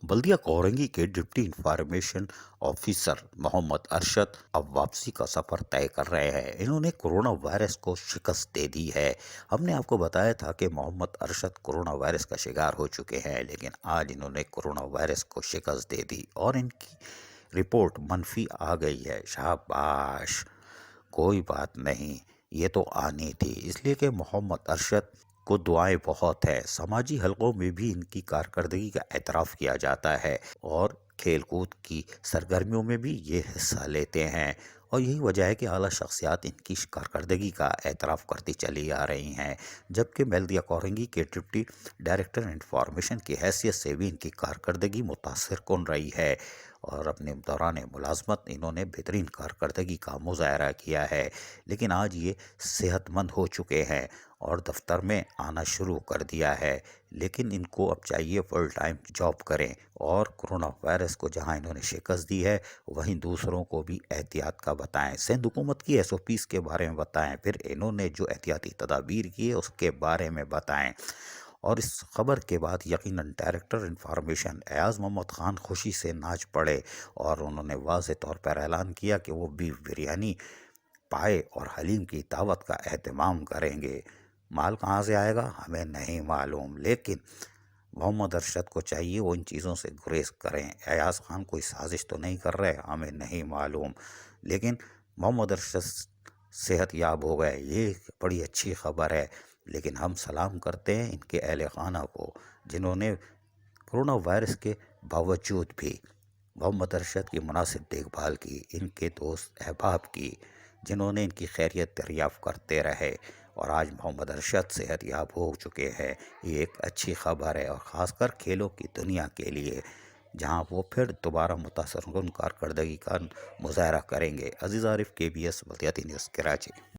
बल्दिया कोरंगी के deputy information officer Mohammad Arshad अब वापसी का सफर तय कर रहे हैं। इन्होंने कोरोना वायरस को शिकस्त दे दी है। हमने आपको बताया था कि मोहम्मद अरशद कोरोना वायरस का शिकार हो चुके हैं, लेकिन आज इन्होंने कोरोना वायरस को शिकस्त दे दी और इनकी रिपोर्ट मनफी आ गई है। शाबाश, कोई बात नहीं, ये तो आनी थी, इसलिए कि मोहम्मद अरशद को दुआएं बहुत है। समाजी हलकों में भी इनकी कारकर्दगी का एतराफ़ किया जाता है और खेल कूद की सरगर्मियों में भी ये हिस्सा लेते हैं, और यही वजह है कि आला शख्सियात इनकी कारकर्दगी का एतराफ़ करती चली आ रही हैं। जबकि मेल्दिया कोरंगी के डिप्टी डायरेक्टर इंफॉर्मेशन की हैसियत से भी इनकी कारकर्दगी मुतासर कन रही है और अपने दौरान मुलाजमत इन्होंने बेहतरीन कारकर्दगी का मुजाहरा किया है। लेकिन आज ये सेहतमंद हो चुके हैं और दफ्तर में आना शुरू कर दिया है। लेकिन इनको अब चाहिए फुल टाइम जॉब करें और कोरोना वायरस को जहां इन्होंने शिकस्त दी है, वहीं दूसरों को भी एहतियात का बताएं। सिंध हुकूमत की SOPs के बारे में बताएं, फिर इन्होंने जो एहतियाती तदाबीर की है उसके बारे में बताएं। और इस खबर के बाद यकीनन डायरेक्टर इंफॉर्मेशन एयाज मोहम्मद ख़ान खुशी से नाच पड़े और उन्होंने वाज़ेह तौर पर ऐलान किया कि वो बीफ बिरयानी, पाए और हलीम की दावत का एहतमाम करेंगे। माल कहाँ से आएगा हमें नहीं मालूम, लेकिन मोहम्मद अरशद को चाहिए वो इन चीज़ों से गुरेज करें। एयाज खान कोई साजिश तो नहीं कर रहे, हमें नहीं मालूम, लेकिन मोहम्मद अरशद सेहत याब हो गए, ये बड़ी अच्छी खबर है। लेकिन हम सलाम करते हैं इनके अहल खाना को, जिन्होंने कोरोना वायरस के बावजूद भी मोहम्मद अरशद की मुनासिब देखभाल की, इनके दोस्त अहबाब की, जिन्होंने इनकी खैरियत दरियाफ़्त करते रहे, और आज मोहम्मद अरशद सेहत याब हो चुके हैं। ये एक अच्छी खबर है, और ख़ासकर खेलों की दुनिया के लिए, जहां वो फिर दोबारा मुतासरकुन कारकर्दगी का मुजाहरा करेंगे। अजीज़ आरिफ, KBS बल्दियाती न्यूज़, कराची।